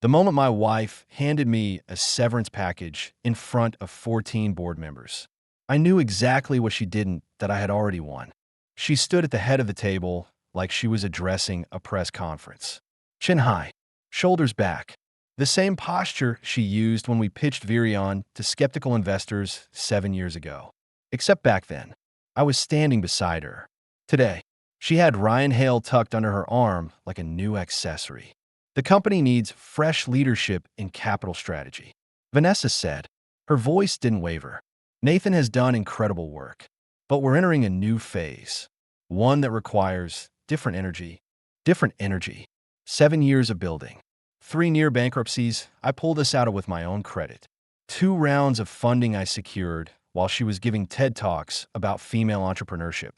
The moment my wife handed me a severance package in front of 14 board members, I knew exactly what she didn't that I had already won. She stood at the head of the table like she was addressing a press conference. Chin high, shoulders back. The same posture she used when we pitched Virion to skeptical investors 7 years ago. Except back then, I was standing beside her. Today, she had Ryan Hale tucked under her arm like a new accessory. The company needs fresh leadership in capital strategy, Vanessa said. Her voice didn't waver. Nathan has done incredible work, but we're entering a new phase, one that requires different energy. Different energy. 7 years of building. 3 near bankruptcies. I pulled this out with my own credit. 2 rounds of funding I secured while she was giving TED Talks about female entrepreneurship,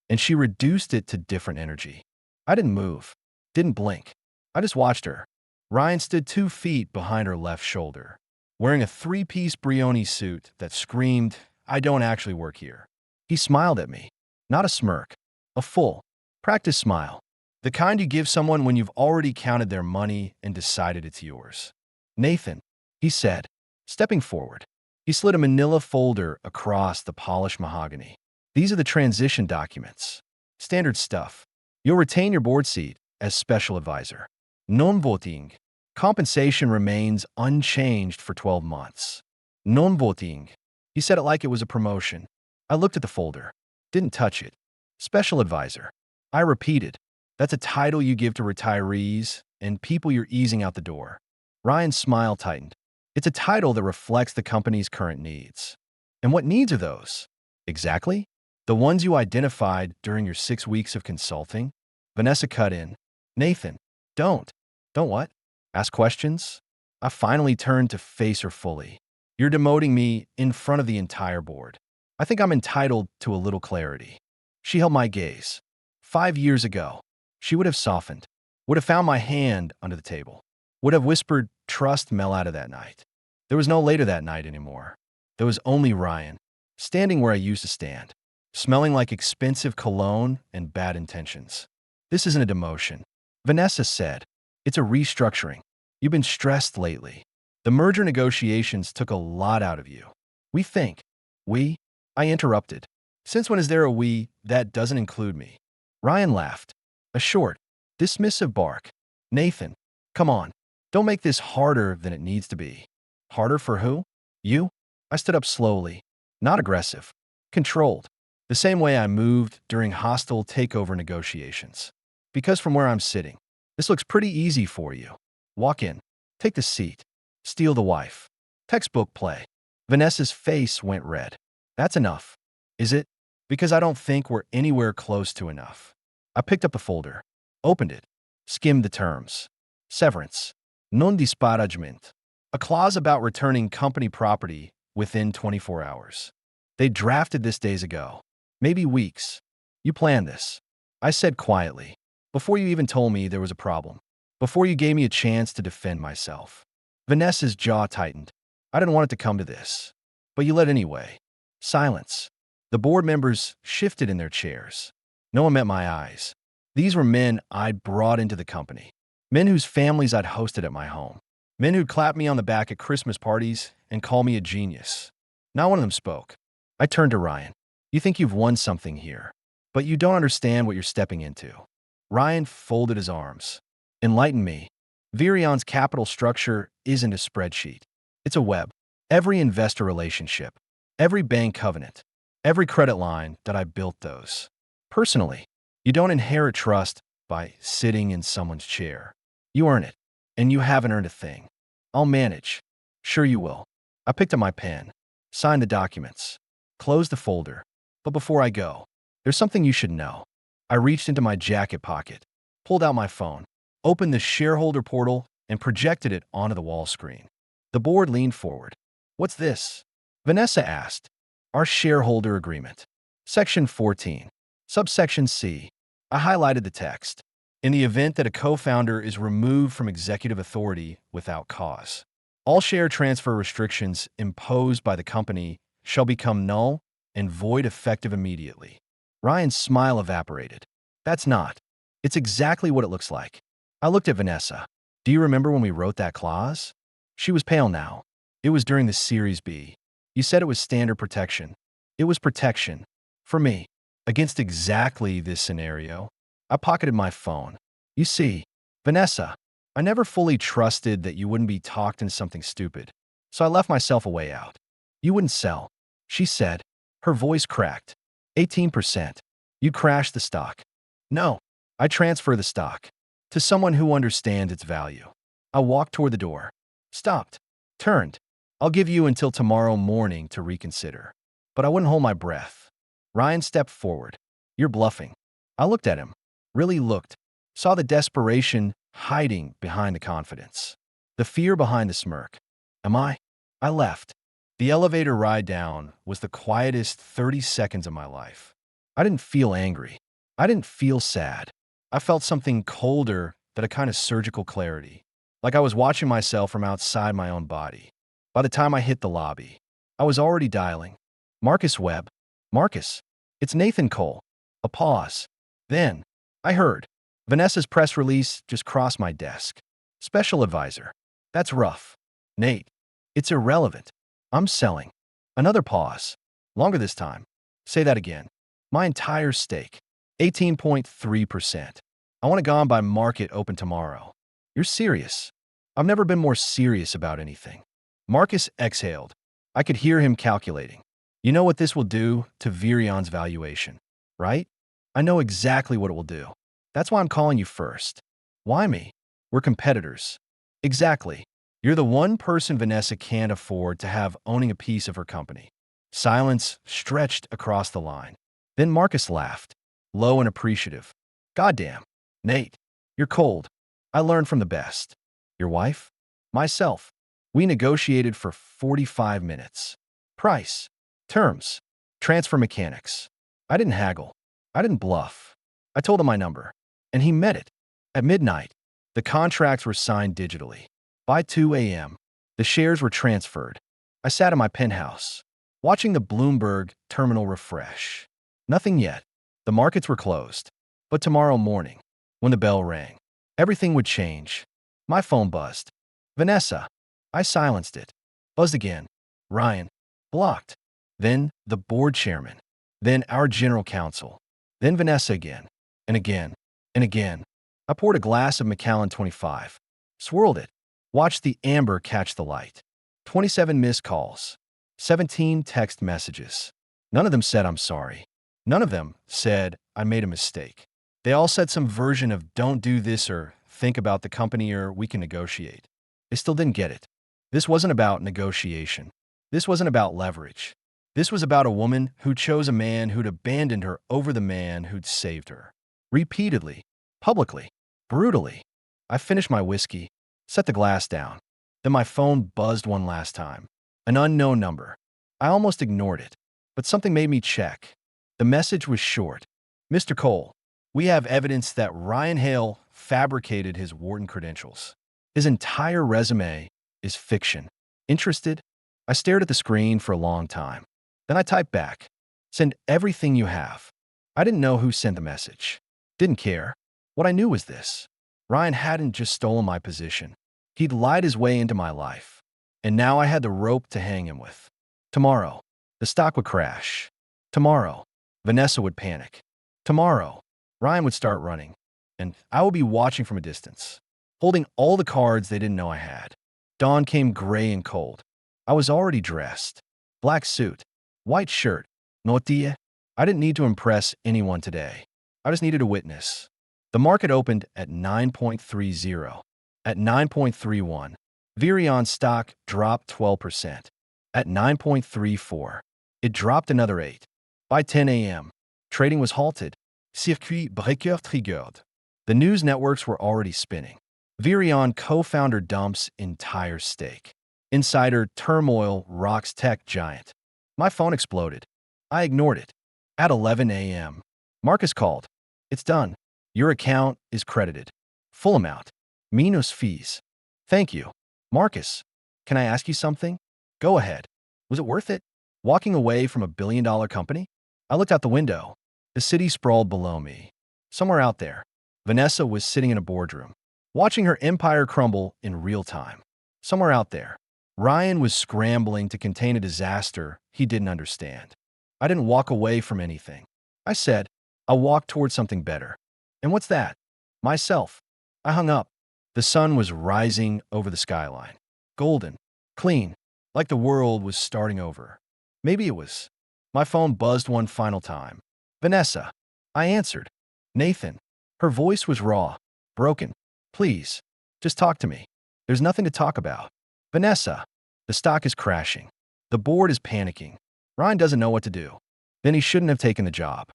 and she reduced it to different energy. I didn't move, didn't blink. I just watched her. Ryan stood 2 feet behind her left shoulder, wearing a 3-piece Brioni suit that screamed, "I don't actually work here." He smiled at me. Not a smirk. A full, practiced smile. The kind you give someone when you've already counted their money and decided it's yours. "Nathan," he said, stepping forward. He slid a manila folder across the polished mahogany. "These are the transition documents. Standard stuff. You'll retain your board seat as special advisor. Non-voting. Compensation remains unchanged for 12 months. Non-voting." He said it like it was a promotion. I looked at the folder. Didn't touch it. Special advisor. I repeated. That's a title you give to retirees and people you're easing out the door. Ryan's smile tightened. It's a title that reflects the company's current needs. And what needs are those? Exactly? The ones you identified during your 6 weeks of consulting? Vanessa cut in. "Nathan, don't." "Don't what?" "Ask questions?" I finally turned to face her fully. "You're demoting me in front of the entire board. I think I'm entitled to a little clarity." She held my gaze. 5 years ago, she would have softened, would have found my hand under the table, would have whispered trust Mel out of that night. There was no later that night anymore. There was only Ryan, standing where I used to stand, smelling like expensive cologne and bad intentions. "This isn't a demotion," Vanessa said. "It's a restructuring. You've been stressed lately. The merger negotiations took a lot out of you." "We think." "We?" I interrupted. "Since when is there a we that doesn't include me?" Ryan laughed. A short, dismissive bark. "Nathan, come on. Don't make this harder than it needs to be." "Harder for who?" "You?" I stood up slowly. Not aggressive. Controlled. The same way I moved during hostile takeover negotiations. "Because from where I'm sitting, this looks pretty easy for you. Walk in. Take the seat. Steal the wife. Textbook play." Vanessa's face went red. "That's enough." "Is it?" "Because I don't think we're anywhere close to enough." I picked up the folder, opened it, skimmed the terms. Severance. Non disparagement. A clause about returning company property within 24 hours. They drafted this days ago. Maybe weeks. "You planned this," I said quietly, "before you even told me there was a problem. Before you gave me a chance to defend myself." Vanessa's jaw tightened. "I didn't want it to come to this. But you let anyway." Silence. The board members shifted in their chairs. No one met my eyes. These were men I'd brought into the company. Men whose families I'd hosted at my home. Men who'd clap me on the back at Christmas parties and call me a genius. Not one of them spoke. I turned to Ryan. "You think you've won something here, but you don't understand what you're stepping into." Ryan folded his arms. "Enlighten me. Virion's capital structure isn't a spreadsheet. It's a web. Every investor relationship, every bank covenant, every credit line that I built those. Personally, you don't inherit trust by sitting in someone's chair. You earn it, and you haven't earned a thing. I'll manage." "Sure you will." I picked up my pen, signed the documents, closed the folder. "But before I go, there's something you should know." I reached into my jacket pocket, pulled out my phone, opened the shareholder portal, and projected it onto the wall screen. The board leaned forward. "What's this?" Vanessa asked. "Our shareholder agreement. Section 14. Subsection C." I highlighted the text. "In the event that a co-founder is removed from executive authority without cause, all share transfer restrictions imposed by the company shall become null and void effective immediately." Ryan's smile evaporated. "That's not. It's exactly what it looks like." I looked at Vanessa. Do you remember when we wrote that clause? She was pale now. It was during the Series B. You said it was standard protection. It was protection. For me. Against exactly this scenario. I pocketed my phone. You see, Vanessa, I never fully trusted that you wouldn't be talked into something stupid. So I left myself a way out. You wouldn't sell, she said. Her voice cracked. 18%. You'd crash the stock. No, I transfer the stock to someone who understands its value. I walked toward the door, stopped, turned. I'll give you until tomorrow morning to reconsider. But I wouldn't hold my breath. Ryan stepped forward. You're bluffing. I looked at him, really looked, saw the desperation hiding behind the confidence, the fear behind the smirk. Am I? I left. The elevator ride down was the quietest 30 seconds of my life. I didn't feel angry. I didn't feel sad. I felt something colder than a kind of surgical clarity, like I was watching myself from outside my own body. By the time I hit the lobby, I was already dialing. Marcus Webb. Marcus. It's Nathan Cole. A pause. Then, I heard. Vanessa's press release just crossed my desk. Special advisor. That's rough. Nate. It's irrelevant. I'm selling. Another pause. Longer this time. Say that again. My entire stake. 18.3%. I want it gone by market open tomorrow. You're serious. I've never been more serious about anything. Marcus exhaled. I could hear him calculating. You know what this will do to Virion's valuation, right? I know exactly what it will do. That's why I'm calling you first. Why me? We're competitors. Exactly. You're the one person Vanessa can't afford to have owning a piece of her company. Silence stretched across the line. Then Marcus laughed, low and appreciative. Goddamn. Nate, you're cold. I learned from the best. Your wife? Myself. We negotiated for 45 minutes. Price. Terms. Transfer mechanics. I didn't haggle. I didn't bluff. I told him my number. And he met it. At midnight, the contracts were signed digitally. By 2 a.m., the shares were transferred. I sat in my penthouse, watching the Bloomberg terminal refresh. Nothing yet. The markets were closed. But tomorrow morning, when the bell rang, everything would change. My phone buzzed. Vanessa. I silenced it. Buzzed again. Ryan. Blocked. Then the board chairman. Then our general counsel. Then Vanessa again. And again. And again. I poured a glass of Macallan 25. Swirled it. Watched the amber catch the light. 27 missed calls. 17 text messages. None of them said I'm sorry. None of them said I made a mistake. They all said some version of don't do this or think about the company or we can negotiate. They still didn't get it. This wasn't about negotiation. This wasn't about leverage. This was about a woman who chose a man who'd abandoned her over the man who'd saved her. Repeatedly, publicly, brutally. I finished my whiskey, set the glass down. Then my phone buzzed one last time. An unknown number. I almost ignored it, but something made me check. The message was short. Mr. Cole, we have evidence that Ryan Hale fabricated his Wharton credentials. His entire resume is fiction. Interested? I stared at the screen for a long time. Then I typed back. Send everything you have. I didn't know who sent the message. Didn't care. What I knew was this. Ryan hadn't just stolen my position. He'd lied his way into my life. And now I had the rope to hang him with. Tomorrow, the stock would crash. Tomorrow, Vanessa would panic. Tomorrow, Ryan would start running. And I would be watching from a distance, holding all the cards they didn't know I had. Dawn came gray and cold. I was already dressed. Black suit, white shirt, nortilla. I didn't need to impress anyone today. I just needed a witness. The market opened at 9.30. At 9.31, Virion's stock dropped 12%. At 9.34, it dropped another 8. By 10 a.m., trading was halted. Circuit breaker triggered. The news networks were already spinning. Virion co-founder dumps entire stake. Insider turmoil rocks tech giant. My phone exploded. I ignored it. At 11 a.m., Marcus called. It's done. Your account is credited. Full amount. Minus fees. Thank you. Marcus, can I ask you something? Go ahead. Was it worth it? Walking away from $1 billion company? I looked out the window. The city sprawled below me. Somewhere out there, Vanessa was sitting in a boardroom. watching her empire crumble in real time. Somewhere out there, Ryan was scrambling to contain a disaster he didn't understand. I didn't walk away from anything. I said, I'll walk toward something better. And what's that? Myself. I hung up. The sun was rising over the skyline. Golden. Clean. Like the world was starting over. Maybe it was. My phone buzzed one final time. Vanessa. I answered. Nathan. Her voice was raw. Broken. Please. Just talk to me. There's nothing to talk about. Vanessa. The stock is crashing. The board is panicking. Ryan doesn't know what to do. Then he shouldn't have taken the job.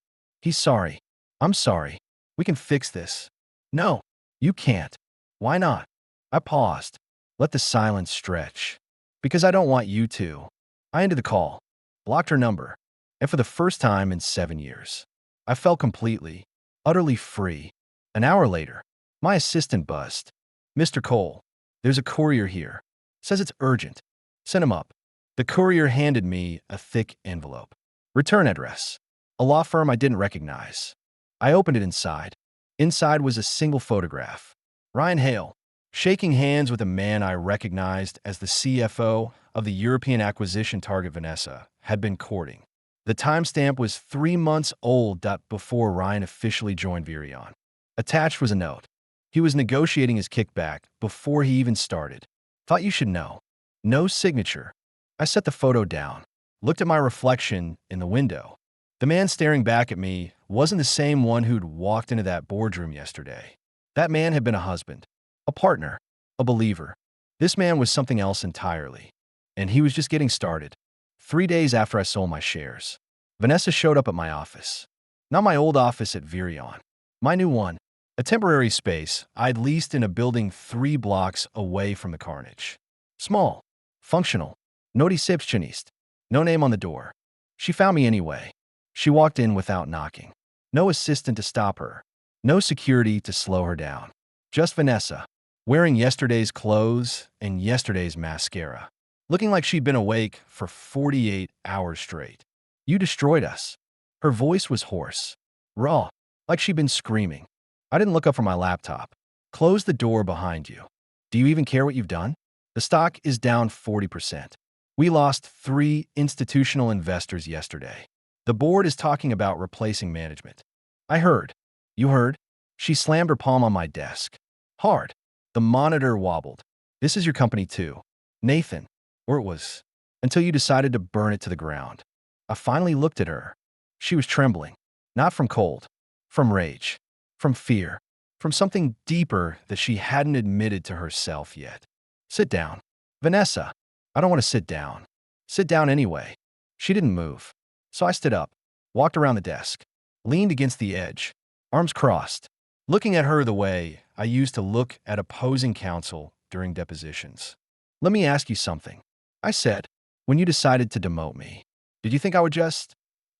He's sorry. I'm sorry. We can fix this. No, you can't. Why not? I paused. Let the silence stretch. Because I don't want you to. I ended the call. Blocked her number. And for the first time in 7 years, I felt completely, utterly free. An hour later, my assistant buzzed. Mr. Cole, there's a courier here. Says it's urgent. Send him up. The courier handed me a thick envelope. Return address. A law firm I didn't recognize. I opened it inside. Inside was a single photograph. Ryan Hale, shaking hands with a man I recognized as the CFO of the European acquisition target Vanessa had been courting. The timestamp was 3 months old before Ryan officially joined Virion. Attached was a note. He was negotiating his kickback before he even started. Thought you should know. No signature. I set the photo down, looked at my reflection in the window. The man staring back at me wasn't the same one who'd walked into that boardroom yesterday. That man had been a husband, a partner, a believer. This man was something else entirely. And he was just getting started. 3 days after I sold my shares, Vanessa showed up at my office. Not my old office at Virion. My new one. A temporary space I'd leased in a building 3 blocks away from the carnage. Small. Functional. No receptionist. No name on the door. She found me anyway. She walked in without knocking. No assistant to stop her. No security to slow her down. Just Vanessa, wearing yesterday's clothes and yesterday's mascara. Looking like she'd been awake for 48 hours straight. You destroyed us. Her voice was hoarse. Raw. Like she'd been screaming. I didn't look up from my laptop. Close the door behind you. Do you even care what you've done? The stock is down 40%. We lost 3 institutional investors yesterday. The board is talking about replacing management. I heard. You heard? She slammed her palm on my desk. Hard. The monitor wobbled. This is your company too. Nathan. Or it was. Until you decided to burn it to the ground. I finally looked at her. She was trembling. Not from cold. From rage. From fear. From something deeper that she hadn't admitted to herself yet. Sit down. Vanessa. I don't want to sit down. Sit down anyway. She didn't move. So I stood up, walked around the desk, leaned against the edge, arms crossed, looking at her the way I used to look at opposing counsel during depositions. Let me ask you something. I said, when you decided to demote me, did you think I would just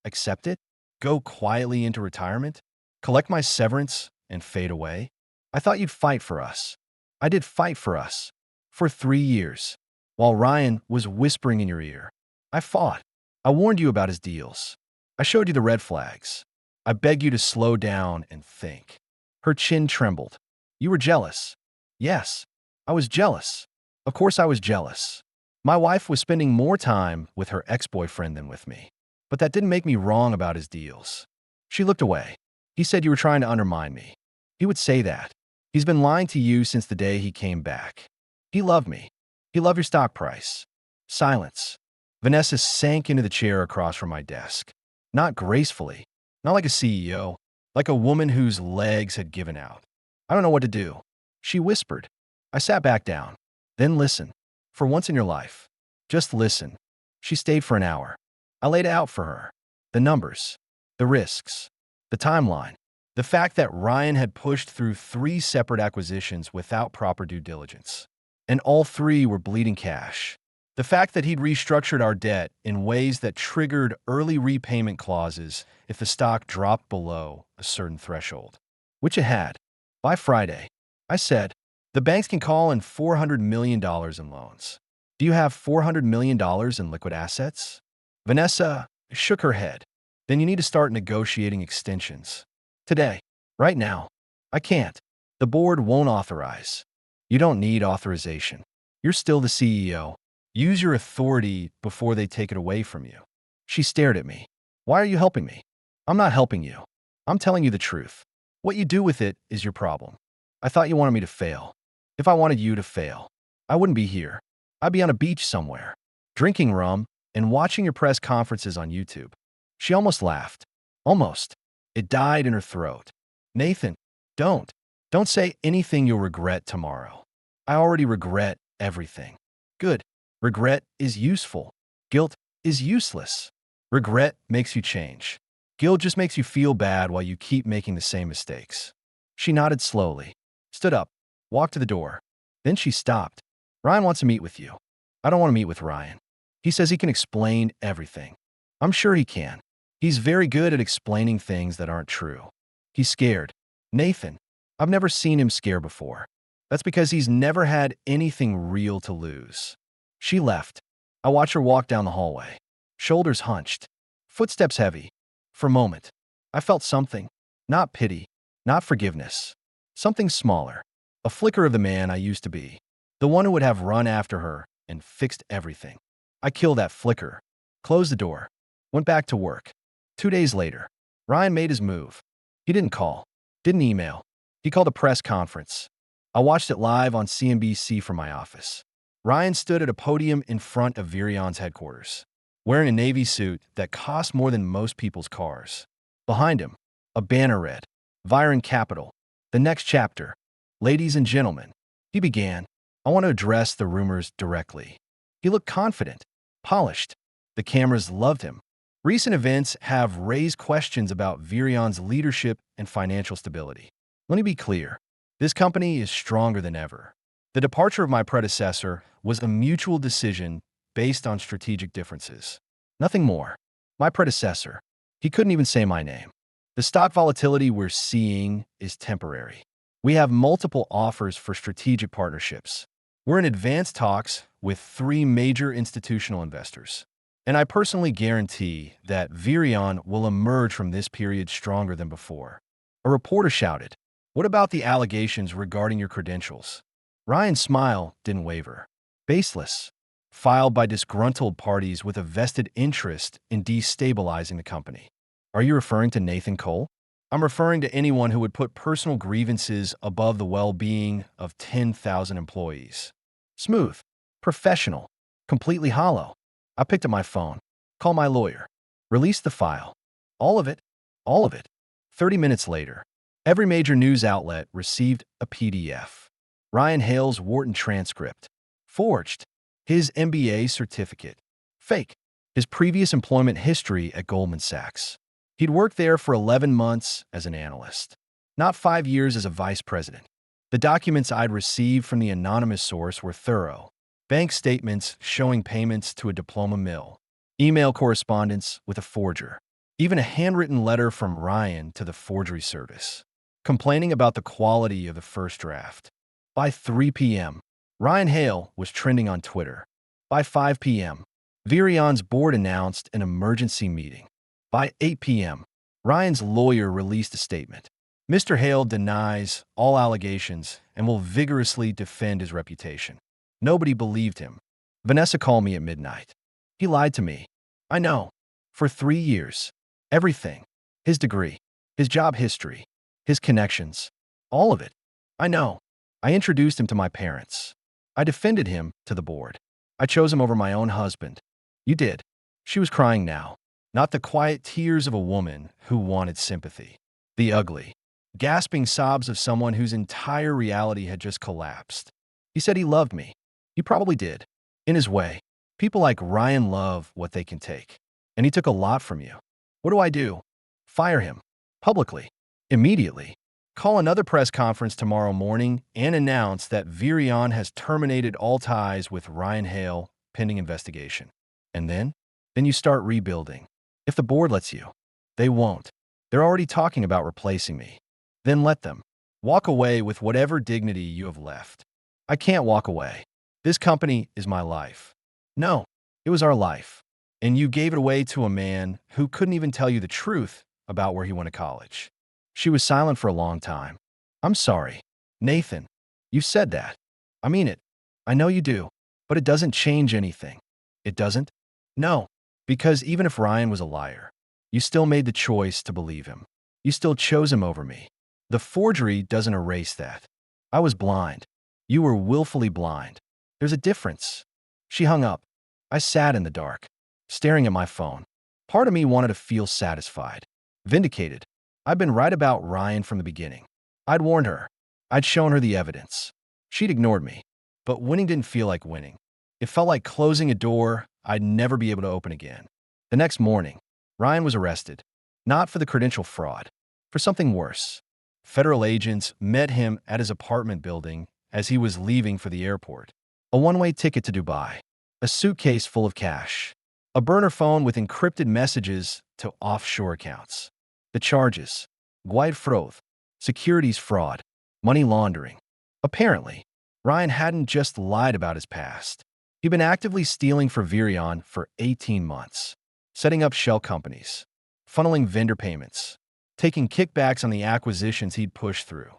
accept it? Go quietly into retirement? Collect my severance and fade away? I thought you'd fight for us. I did fight for us. For 3 years. While Ryan was whispering in your ear. I fought. I warned you about his deals. I showed you the red flags. I begged you to slow down and think. Her chin trembled. You were jealous. Yes, I was jealous. Of course I was jealous. My wife was spending more time with her ex-boyfriend than with me. But that didn't make me wrong about his deals. She looked away. He said you were trying to undermine me. He would say that. He's been lying to you since the day he came back. He loved me. He loved your stock price. Silence. Vanessa sank into the chair across from my desk. Not gracefully. Not like a CEO. Like a woman whose legs had given out. I don't know what to do. She whispered. I sat back down. Then listen. For once in your life. Just listen. She stayed for an hour. I laid it out for her. The numbers. The risks. The timeline. The fact that Ryan had pushed through 3 separate acquisitions without proper due diligence. And all 3 were bleeding cash. The fact that he'd restructured our debt in ways that triggered early repayment clauses if the stock dropped below a certain threshold. Which it had. By Friday, I said, the banks can call in $400 million in loans. Do you have $400 million in liquid assets? Vanessa shook her head. Then you need to start negotiating extensions. Today. Right now. I can't. The board won't authorize. You don't need authorization. You're still the CEO. Use your authority before they take it away from you. She stared at me. Why are you helping me? I'm not helping you. I'm telling you the truth. What you do with it is your problem. I thought you wanted me to fail. If I wanted you to fail, I wouldn't be here. I'd be on a beach somewhere, drinking rum and watching your press conferences on YouTube. She almost laughed. Almost. It died in her throat. Nathan, don't. Don't say anything you'll regret tomorrow. I already regret everything. Good. Regret is useful. Guilt is useless. Regret makes you change. Guilt just makes you feel bad while you keep making the same mistakes. She nodded slowly, stood up, walked to the door. Then she stopped. Ryan wants to meet with you. I don't want to meet with Ryan. He says he can explain everything. I'm sure he can. He's very good at explaining things that aren't true. He's scared. Nathan, I've never seen him scared before. That's because he's never had anything real to lose. She left. I watched her walk down the hallway. Shoulders hunched. Footsteps heavy. For a moment, I felt something. Not pity. Not forgiveness. Something smaller. A flicker of the man I used to be. The one who would have run after her and fixed everything. I killed that flicker. Closed the door. Went back to work. 2 days later, Ryan made his move. He didn't call. Didn't email. He called a press conference. I watched it live on CNBC from my office. Ryan stood at a podium in front of Virion's headquarters, wearing a navy suit that cost more than most people's cars. Behind him, a banner read, Viron Capital, the next chapter. Ladies and gentlemen, he began, I want to address the rumors directly. He looked confident, polished. The cameras loved him. Recent events have raised questions about Virion's leadership and financial stability. Let me be clear. This company is stronger than ever. The departure of my predecessor was a mutual decision based on strategic differences. Nothing more. My predecessor, he couldn't even say my name. The stock volatility we're seeing is temporary. We have multiple offers for strategic partnerships. We're in advanced talks with 3 major institutional investors. And I personally guarantee that Virion will emerge from this period stronger than before. A reporter shouted, What about the allegations regarding your credentials? Ryan's smile didn't waver. Baseless. Filed by disgruntled parties with a vested interest in destabilizing the company. Are you referring to Nathan Cole? I'm referring to anyone who would put personal grievances above the well-being of 10,000 employees. Smooth. Professional. Completely hollow. I picked up my phone. Called my lawyer. Released the file. All of it. All of it. 30 minutes later, every major news outlet received a PDF. Ryan Hale's Wharton transcript. Forged. His MBA certificate. Fake. His previous employment history at Goldman Sachs. He'd worked there for 11 months as an analyst. Not 5 years as a vice president. The documents I'd received from the anonymous source were thorough. Bank statements showing payments to a diploma mill. Email correspondence with a forger. Even a handwritten letter from Ryan to the forgery service, complaining about the quality of the first draft. By 3 p.m., Ryan Hale was trending on Twitter. By 5 p.m., Virion's board announced an emergency meeting. By 8 p.m., Ryan's lawyer released a statement. Mr. Hale denies all allegations and will vigorously defend his reputation. Nobody believed him. Vanessa called me at midnight. He lied to me. I know. For 3 years. Everything. His degree. His job history. His connections. All of it. I know. I introduced him to my parents. I defended him to the board. I chose him over my own husband. You did. She was crying now. Not the quiet tears of a woman who wanted sympathy. The ugly, gasping sobs of someone whose entire reality had just collapsed. He said he loved me. He probably did. In his way. People like Ryan love what they can take. And he took a lot from you. What do? Fire him. Publicly. Immediately. Call another press conference tomorrow morning and announce that Virion has terminated all ties with Ryan Hale pending investigation. And then you start rebuilding. If the board lets you. They won't. They're already talking about replacing me. Then let them. Walk away with whatever dignity you have left. I can't walk away. This company is my life. No, it was our life. And you gave it away to a man who couldn't even tell you the truth about where he went to college. She was silent for a long time. I'm sorry. Nathan, you said that. I mean it. I know you do. But it doesn't change anything. It doesn't? No. Because even if Ryan was a liar, you still made the choice to believe him. You still chose him over me. The forgery doesn't erase that. I was blind. You were willfully blind. There's a difference. She hung up. I sat in the dark, staring at my phone. Part of me wanted to feel satisfied, vindicated. I'd been right about Ryan from the beginning. I'd warned her. I'd shown her the evidence. She'd ignored me. But winning didn't feel like winning. It felt like closing a door I'd never be able to open again. The next morning, Ryan was arrested. Not for the credential fraud, for something worse. Federal agents met him at his apartment building as he was leaving for the airport. A one-way ticket to Dubai, a suitcase full of cash, a burner phone with encrypted messages to offshore accounts. The charges: wasthe fraud, securities fraud, money laundering. Apparently, Ryan hadn't just lied about his past. He'd been actively stealing for Virion for 18 months, setting up shell companies, funneling vendor payments, taking kickbacks on the acquisitions he'd pushed through.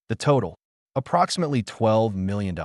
The total: approximately $12 million.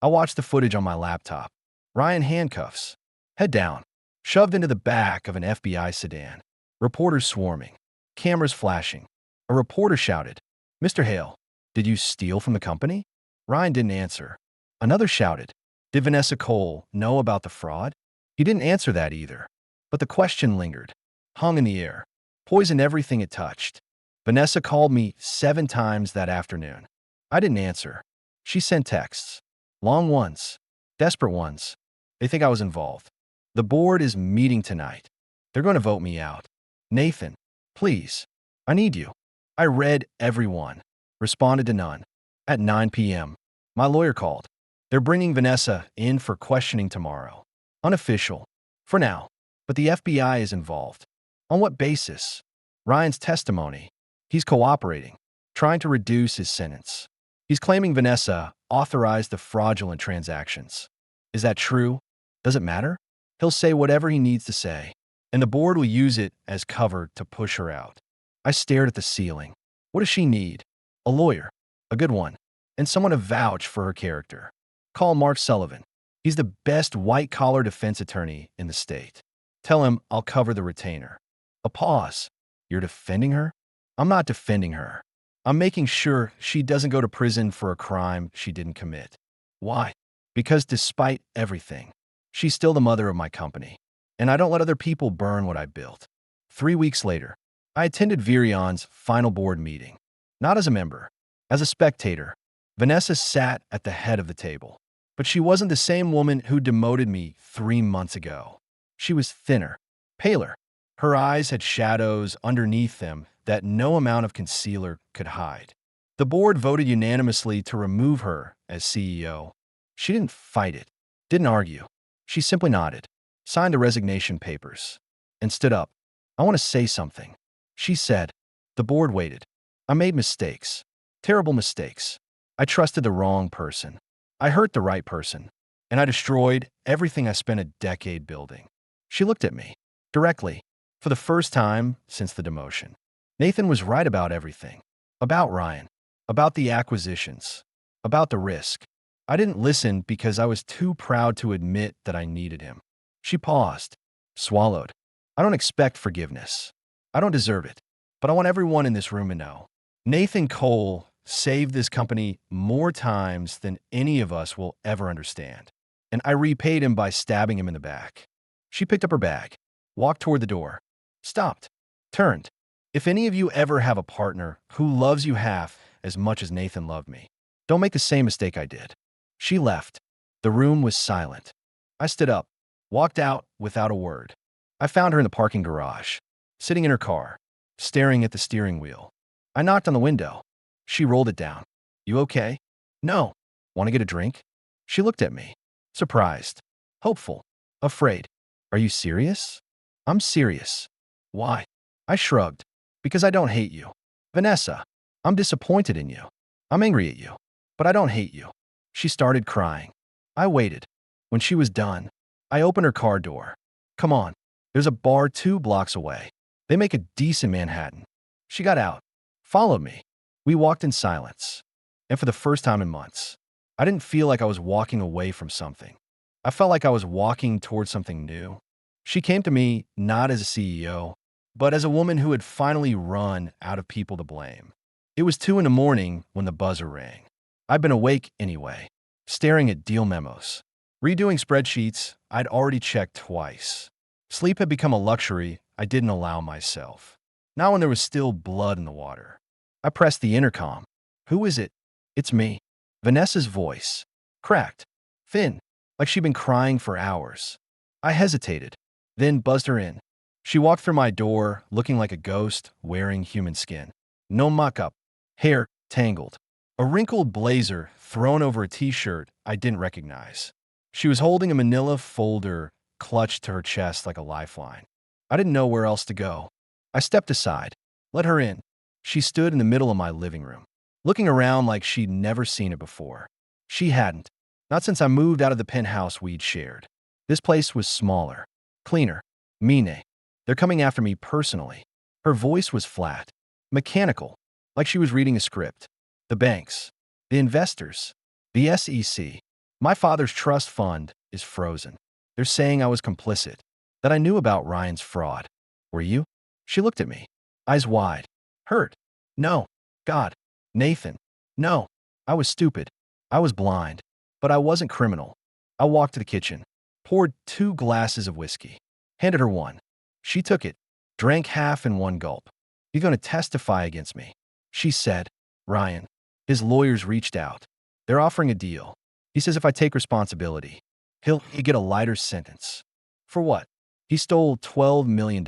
I watched the footage on my laptop. Ryan handcuffs, head down, shoved into the back of an FBI sedan. Reporters swarming, cameras flashing. A reporter shouted, "Mr. Hale, did you steal from the company?" Ryan didn't answer. Another shouted, "Did Vanessa Cole know about the fraud?" He didn't answer that either. But the question lingered, hung in the air, poisoned everything it touched. Vanessa called me 7 times that afternoon. I didn't answer. She sent texts. Long ones. Desperate ones. They think I was involved. The board is meeting tonight. They're going to vote me out. Nathan, please. I need you. I read every one. Responded to none. At 9 p.m., my lawyer called. They're bringing Vanessa in for questioning tomorrow. Unofficial. For now. But the FBI is involved. On what basis? Ryan's testimony. He's cooperating, trying to reduce his sentence. He's claiming Vanessa authorized the fraudulent transactions. Is that true? Does it matter? He'll say whatever he needs to say, and the board will use it as cover to push her out. I stared at the ceiling. What does she need? A lawyer. A good one. And someone to vouch for her character. Call Mark Sullivan. He's the best white-collar defense attorney in the state. Tell him I'll cover the retainer. A pause. You're defending her? I'm not defending her. I'm making sure she doesn't go to prison for a crime she didn't commit. Why? Because despite everything, she's still the mother of my company, and I don't let other people burn what I built. 3 weeks later, I attended Virion's final board meeting. Not as a member, as a spectator. Vanessa sat at the head of the table. But she wasn't the same woman who demoted me 3 months ago. She was thinner, paler. Her eyes had shadows underneath them that no amount of concealer could hide. The board voted unanimously to remove her as CEO. She didn't fight it, didn't argue. She simply nodded, signed the resignation papers, and stood up. I want to say something, she said. The board waited. I made mistakes, terrible mistakes. I trusted the wrong person. I hurt the right person, and I destroyed everything I spent a decade building. She looked at me, directly, for the first time since the demotion. Nathan was right about everything. About Ryan, about the acquisitions, about the risk. I didn't listen because I was too proud to admit that I needed him. She paused, swallowed. I don't expect forgiveness. I don't deserve it. But I want everyone in this room to know. Nathan Cole saved this company more times than any of us will ever understand. And I repaid him by stabbing him in the back. She picked up her bag, walked toward the door, stopped, turned. If any of you ever have a partner who loves you half as much as Nathan loved me, don't make the same mistake I did. She left. The room was silent. I stood up, walked out without a word. I found her in the parking garage, sitting in her car, staring at the steering wheel. I knocked on the window. She rolled it down. You okay? No. Want to get a drink? She looked at me, surprised, hopeful, afraid. Are you serious? I'm serious. Why? I shrugged. Because I don't hate you. Vanessa, I'm disappointed in you. I'm angry at you. But I don't hate you. She started crying. I waited. When she was done, I opened her car door. Come on. There's a bar 2 blocks away. They make a decent Manhattan. She got out, followed me. We walked in silence. And for the first time in months, I didn't feel like I was walking away from something. I felt like I was walking towards something new. She came to me not as a CEO, but as a woman who had finally run out of people to blame. It was 2 in the morning when the buzzer rang. I'd been awake anyway, staring at deal memos, redoing spreadsheets I'd already checked twice. Sleep had become a luxury I didn't allow myself. Not when there was still blood in the water. I pressed the intercom. Who is it? It's me. Vanessa's voice. Cracked. Thin. Like she'd been crying for hours. I hesitated, then buzzed her in. She walked through my door, looking like a ghost, wearing human skin. No muck-up. Hair tangled. A wrinkled blazer thrown over a t-shirt I didn't recognize. She was holding a manila folder clutched to her chest like a lifeline. I didn't know where else to go. I stepped aside, let her in. She stood in the middle of my living room, looking around like she'd never seen it before. She hadn't. Not since I moved out of the penthouse we'd shared. This place was smaller, cleaner. Mine. They're coming after me personally. Her voice was flat, mechanical, like she was reading a script. The banks, the investors, the SEC. My father's trust fund is frozen. They're saying I was complicit, that I knew about Ryan's fraud. Were you? She looked at me, eyes wide. Hurt. No. God. Nathan. No. I was stupid. I was blind. But I wasn't criminal. I walked to the kitchen, poured 2 glasses of whiskey, handed her one. She took it, drank half in one gulp. You're going to testify against me, she said. Ryan. His lawyers reached out. They're offering a deal. He says if I take responsibility, he'll get a lighter sentence. For what? He stole $12 million.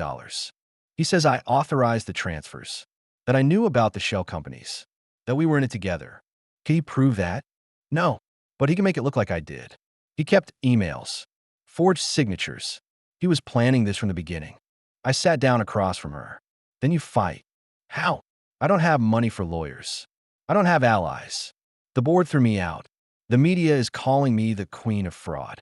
He says I authorized the transfers, that I knew about the shell companies, that we were in it together. Can he prove that? No, but he can make it look like I did. He kept emails, forged signatures. He was planning this from the beginning. I sat down across from her. Then you fight. How? I don't have money for lawyers. I don't have allies. The board threw me out. The media is calling me the queen of fraud.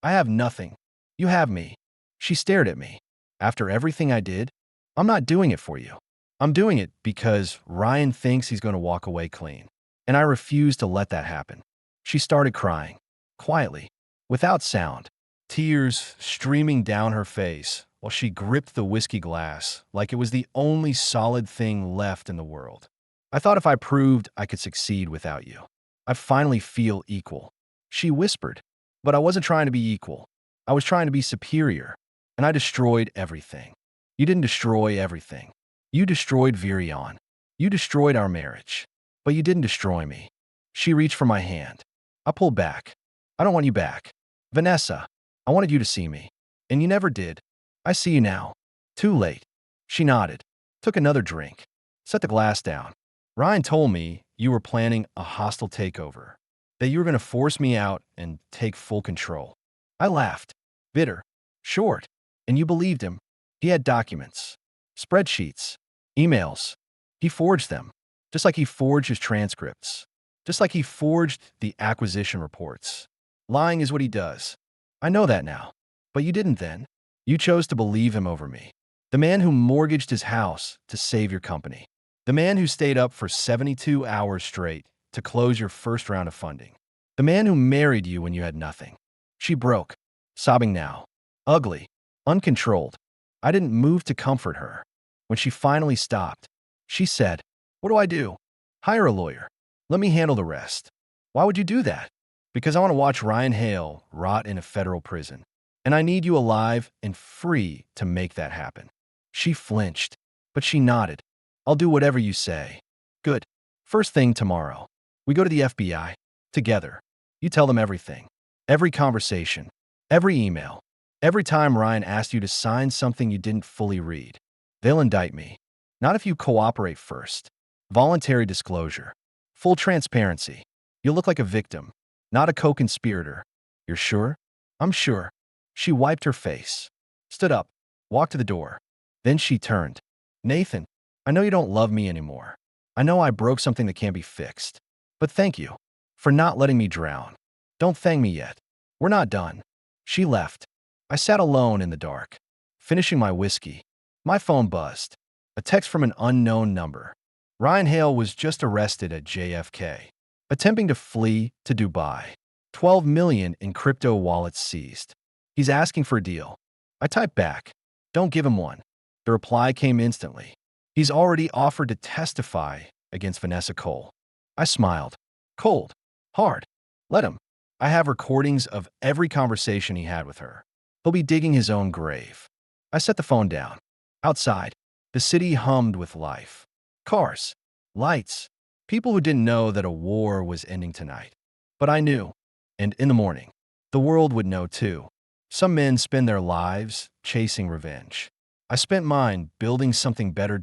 I have nothing. You have me. She stared at me. After everything I did, I'm not doing it for you. I'm doing it because Ryan thinks he's going to walk away clean. And I refuse to let that happen. She started crying, quietly, without sound, tears streaming down her face while she gripped the whiskey glass like it was the only solid thing left in the world. I thought if I proved I could succeed without you, I'd finally feel equal. She whispered, but I wasn't trying to be equal. I was trying to be superior, and I destroyed everything. You didn't destroy everything. You destroyed Virion. You destroyed our marriage. But you didn't destroy me. She reached for my hand. I pulled back. I don't want you back. Vanessa, I wanted you to see me. And you never did. I see you now. Too late. She nodded, took another drink, set the glass down. Ryan told me you were planning a hostile takeover, that you were going to force me out and take full control. I laughed, bitter, short, and you believed him. He had documents, spreadsheets, emails. He forged them, just like he forged his transcripts, just like he forged the acquisition reports. Lying is what he does. I know that now. But you didn't then. You chose to believe him over me. The man who mortgaged his house to save your company. The man who stayed up for 72 hours straight to close your first round of funding. The man who married you when you had nothing. She broke, sobbing now. Ugly, uncontrolled. I didn't move to comfort her. When she finally stopped, she said, "What do I do? Hire a lawyer. Let me handle the rest." Why would you do that? Because I want to watch Ryan Hale rot in a federal prison. And I need you alive and free to make that happen. She flinched, but she nodded. I'll do whatever you say. Good. First thing tomorrow. We go to the FBI. Together. You tell them everything. Every conversation. Every email. Every time Ryan asked you to sign something you didn't fully read. They'll indict me. Not if you cooperate first. Voluntary disclosure. Full transparency. You'll look like a victim, not a co-conspirator. You're sure? I'm sure. She wiped her face, stood up, walked to the door. Then she turned. Nathan, I know you don't love me anymore. I know I broke something that can't be fixed. But thank you for not letting me drown. Don't thank me yet. We're not done. She left. I sat alone in the dark, finishing my whiskey. My phone buzzed. A text from an unknown number. Ryan Hale was just arrested at JFK. attempting to flee to Dubai. 12 million in crypto wallets seized. He's asking for a deal. I typed back, don't give him one. The reply came instantly. He's already offered to testify against Vanessa Cole. I smiled. Cold. Hard. Let him. I have recordings of every conversation he had with her. He'll be digging his own grave. I set the phone down. Outside, the city hummed with life. Cars. Lights. People who didn't know that a war was ending tonight. But I knew. And in the morning, the world would know too. Some men spend their lives chasing revenge. I spent mine building something better.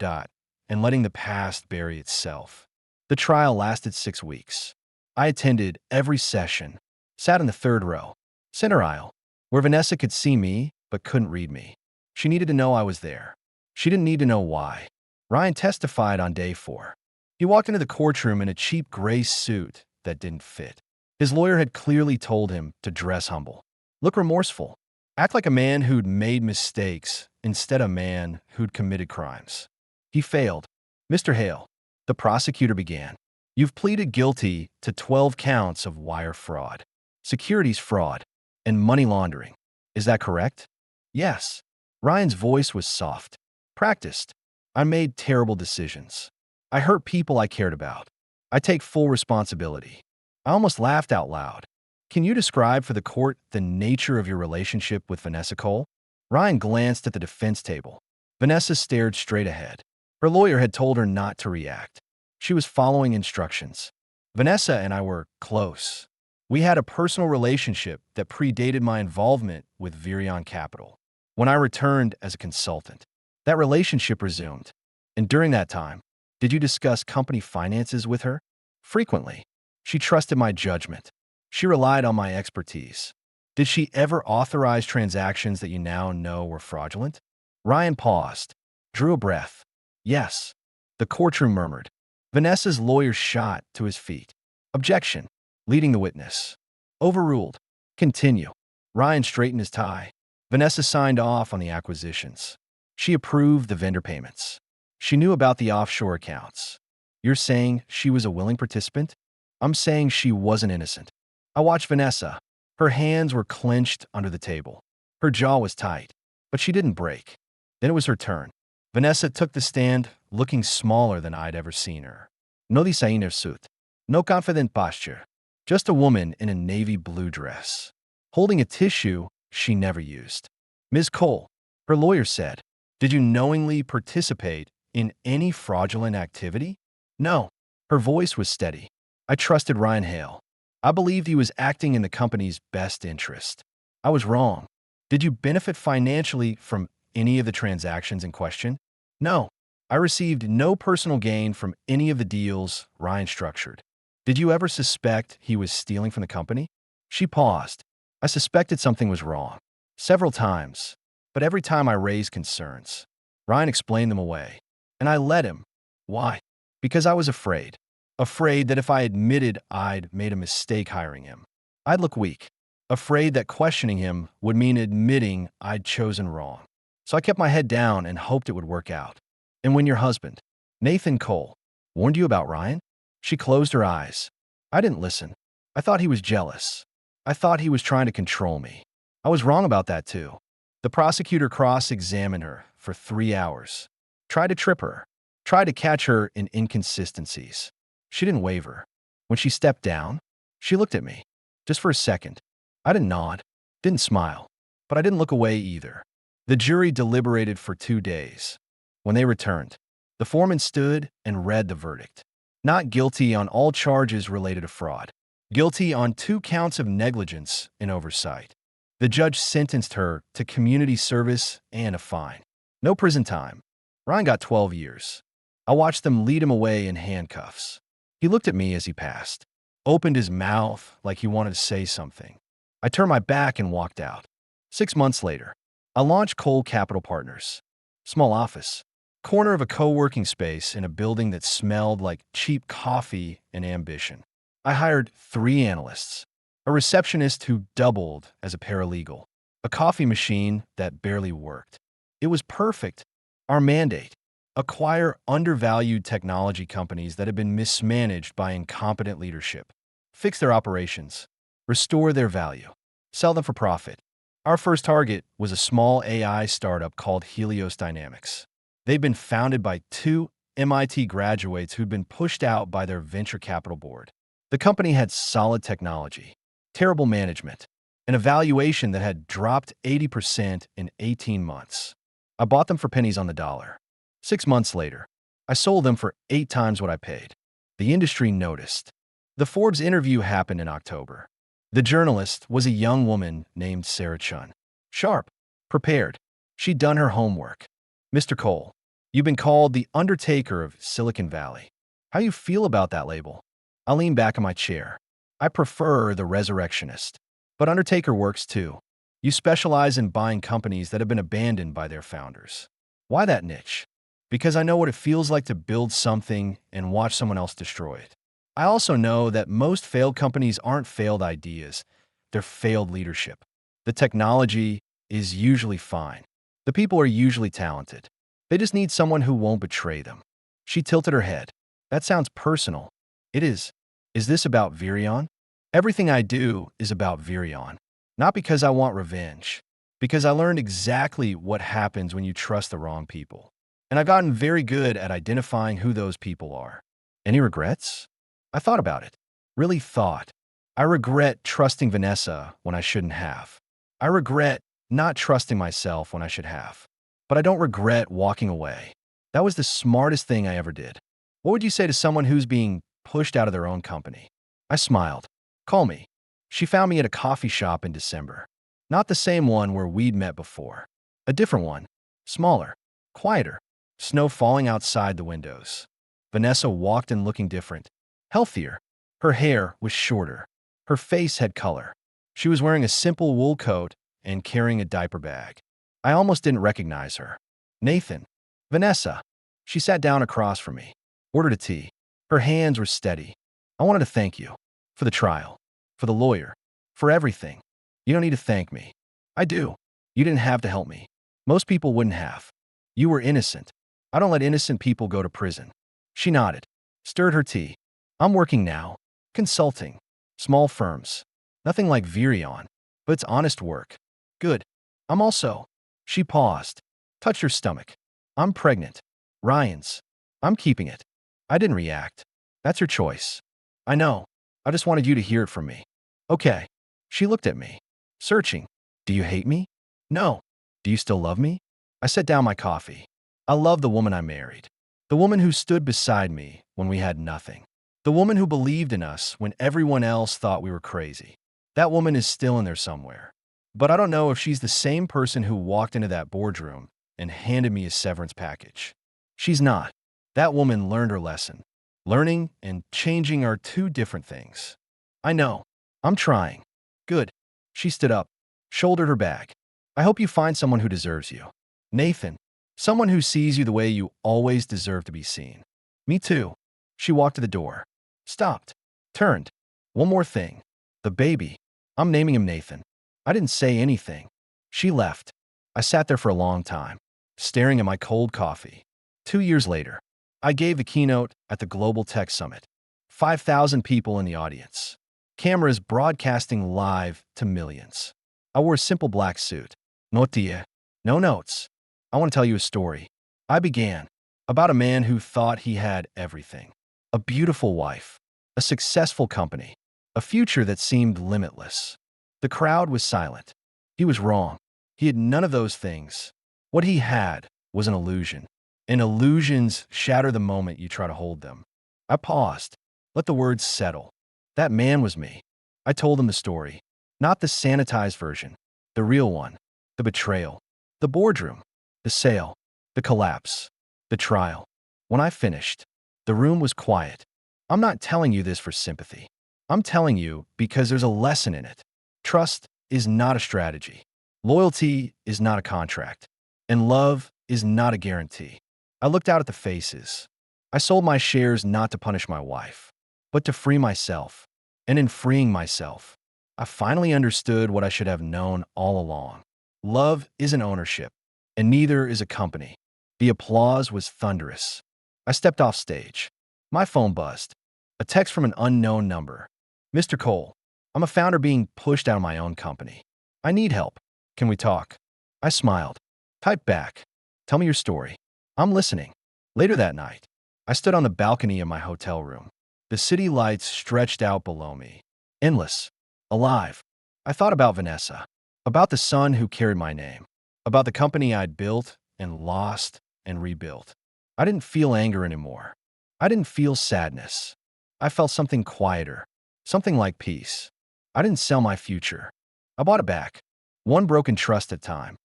And letting the past bury itself. The trial lasted 6 weeks. I attended every session, sat in the third row, center aisle, where Vanessa could see me but couldn't read me. She needed to know I was there. She didn't need to know why. Ryan testified on day 4. He walked into the courtroom in a cheap gray suit that didn't fit. His lawyer had clearly told him to dress humble, look remorseful, act like a man who'd made mistakes instead of a man who'd committed crimes. He failed. Mr. Hale, the prosecutor began. You've pleaded guilty to 12 counts of wire fraud, securities fraud, and money laundering. Is that correct? Yes. Ryan's voice was soft. Practiced. I made terrible decisions. I hurt people I cared about. I take full responsibility. I almost laughed out loud. Can you describe for the court the nature of your relationship with Vanessa Cole? Ryan glanced at the defense table. Vanessa stared straight ahead. Her lawyer had told her not to react. She was following instructions. Vanessa and I were close. We had a personal relationship that predated my involvement with Virion Capital. When I returned as a consultant, that relationship resumed. And during that time, did you discuss company finances with her? Frequently. She trusted my judgment. She relied on my expertise. Did she ever authorize transactions that you now know were fraudulent? Ryan paused, drew a breath. Yes. The courtroom murmured. Vanessa's lawyer shot to his feet. Objection. Leading the witness. Overruled. Continue. Ryan straightened his tie. Vanessa signed off on the acquisitions. She approved the vendor payments. She knew about the offshore accounts. You're saying she was a willing participant? I'm saying she wasn't innocent. I watched Vanessa. Her hands were clenched under the table. Her jaw was tight, but she didn't break. Then it was her turn. Vanessa took the stand, looking smaller than I'd ever seen her. No designer suit. No confident posture. Just a woman in a navy blue dress, holding a tissue she never used. Ms. Cole, her lawyer said, did you knowingly participate in any fraudulent activity? No. Her voice was steady. I trusted Ryan Hale. I believed he was acting in the company's best interest. I was wrong. Did you benefit financially from any of the transactions in question? No. I received no personal gain from any of the deals Ryan structured. Did you ever suspect he was stealing from the company? She paused. I suspected something was wrong. Several times. But every time I raised concerns, Ryan explained them away. And I let him. Why? Because I was afraid. Afraid that if I admitted I'd made a mistake hiring him, I'd look weak. Afraid that questioning him would mean admitting I'd chosen wrong. So I kept my head down and hoped it would work out. And when your husband, Nathan Cole, warned you about Ryan? She closed her eyes. I didn't listen. I thought he was jealous. I thought he was trying to control me. I was wrong about that too. The prosecutor cross-examined her for 3 hours. Tried to trip her. Tried to catch her in inconsistencies. She didn't waver. When she stepped down, she looked at me. Just for a second. I didn't nod. Didn't smile. But I didn't look away either. The jury deliberated for 2 days. When they returned, the foreman stood and read the verdict. Not guilty on all charges related to fraud. Guilty on 2 counts of negligence and oversight. The judge sentenced her to community service and a fine. No prison time. Ryan got 12 years. I watched them lead him away in handcuffs. He looked at me as he passed, opened his mouth like he wanted to say something. I turned my back and walked out. 6 months later, I launched Cole Capital Partners. Small office. Corner of a co-working space in a building that smelled like cheap coffee and ambition. I hired 3 analysts, a receptionist who doubled as a paralegal, a coffee machine that barely worked. It was perfect. Our mandate, acquire undervalued technology companies that have been mismanaged by incompetent leadership, fix their operations, restore their value, sell them for profit. Our first target was a small AI startup called Helios Dynamics. They've been founded by two MIT graduates who'd been pushed out by their venture capital board. The company had solid technology, terrible management, and a valuation that had dropped 80% in 18 months. I bought them for pennies on the dollar. 6 months later, I sold them for 8 times what I paid. The industry noticed. The Forbes interview happened in October. The journalist was a young woman named Sarah Chun. Sharp, prepared. She'd done her homework. "Mr. Cole, you've been called the Undertaker of Silicon Valley. How you feel about that label?" I leaned back in my chair. "I prefer the Resurrectionist. But Undertaker works too. You specialize in buying companies that have been abandoned by their founders." "Why that niche?" "Because I know what it feels like to build something and watch someone else destroy it. I also know that most failed companies aren't failed ideas, they're failed leadership. The technology is usually fine. The people are usually talented. They just need someone who won't betray them." She tilted her head. "That sounds personal." "It is. Is this about Virion?" "Everything I do is about Virion. Not because I want revenge, because I learned exactly what happens when you trust the wrong people. And I've gotten very good at identifying who those people are." "Any regrets?" I thought about it. Really thought. I regret trusting Vanessa when I shouldn't have. I regret not trusting myself when I should have. But I don't regret walking away. That was the smartest thing I ever did. What would you say to someone who's being pushed out of their own company? I smiled. "Call me." She found me at a coffee shop in December. Not the same one where we'd met before. A different one. Smaller. Quieter. Snow falling outside the windows. Vanessa walked in looking different. Healthier. Her hair was shorter. Her face had color. She was wearing a simple wool coat and carrying a diaper bag. I almost didn't recognize her. "Nathan." "Vanessa." She sat down across from me. Ordered a tea. Her hands were steady. "I wanted to thank you. For the trial. For the lawyer. For everything." "You don't need to thank me." "I do. You didn't have to help me. Most people wouldn't have. You were innocent. I don't let innocent people go to prison." She nodded. Stirred her tea. "I'm working now. Consulting. Small firms. Nothing like Virion. But it's honest work." "Good. I'm also." She paused. Touched her stomach. "I'm pregnant. Ryan's. I'm keeping it." I didn't react. "That's your choice." "I know. I just wanted you to hear it from me." "Okay." She looked at me. Searching. "Do you hate me?" "No." "Do you still love me?" I set down my coffee. "I love the woman I married. The woman who stood beside me when we had nothing. The woman who believed in us when everyone else thought we were crazy. That woman is still in there somewhere. But I don't know if she's the same person who walked into that boardroom and handed me a severance package. She's not. That woman learned her lesson. Learning and changing are two different things." "I know. I'm trying." "Good." She stood up, shouldered her bag. "I hope you find someone who deserves you." "Nathan." "Someone who sees you the way you always deserve to be seen." "Me too." She walked to the door. Stopped. Turned. "One more thing. The baby. I'm naming him Nathan." I didn't say anything. She left. I sat there for a long time, staring at my cold coffee. 2 years later, I gave the keynote at the Global Tech Summit. 5,000 people in the audience. Cameras broadcasting live to millions. I wore a simple black suit. No tia. No notes. "I want to tell you a story." I began. About a man who thought he had everything. A beautiful wife. A successful company. A future that seemed limitless. The crowd was silent. He was wrong. He had none of those things. What he had was an illusion. And illusions shatter the moment you try to hold them. I paused. Let the words settle. That man was me. I told him the story. Not the sanitized version. The real one. The betrayal. The boardroom. The sale. The collapse. The trial. When I finished, the room was quiet. I'm not telling you this for sympathy. I'm telling you because there's a lesson in it. Trust is not a strategy. Loyalty is not a contract. And love is not a guarantee. I looked out at the faces. I sold my shares not to punish my wife, but to free myself. And in freeing myself, I finally understood what I should have known all along. Love isn't ownership, and neither is a company. The applause was thunderous. I stepped off stage. My phone buzzed. A text from an unknown number. Mr. Cole, I'm a founder being pushed out of my own company. I need help. Can we talk? I smiled. Type back. Tell me your story. I'm listening. Later that night, I stood on the balcony of my hotel room. The city lights stretched out below me. Endless. Alive. I thought about Vanessa. About the son who carried my name. About the company I'd built and lost and rebuilt. I didn't feel anger anymore. I didn't feel sadness. I felt something quieter. Something like peace. I didn't sell my future. I bought it back. One broken trust at a time.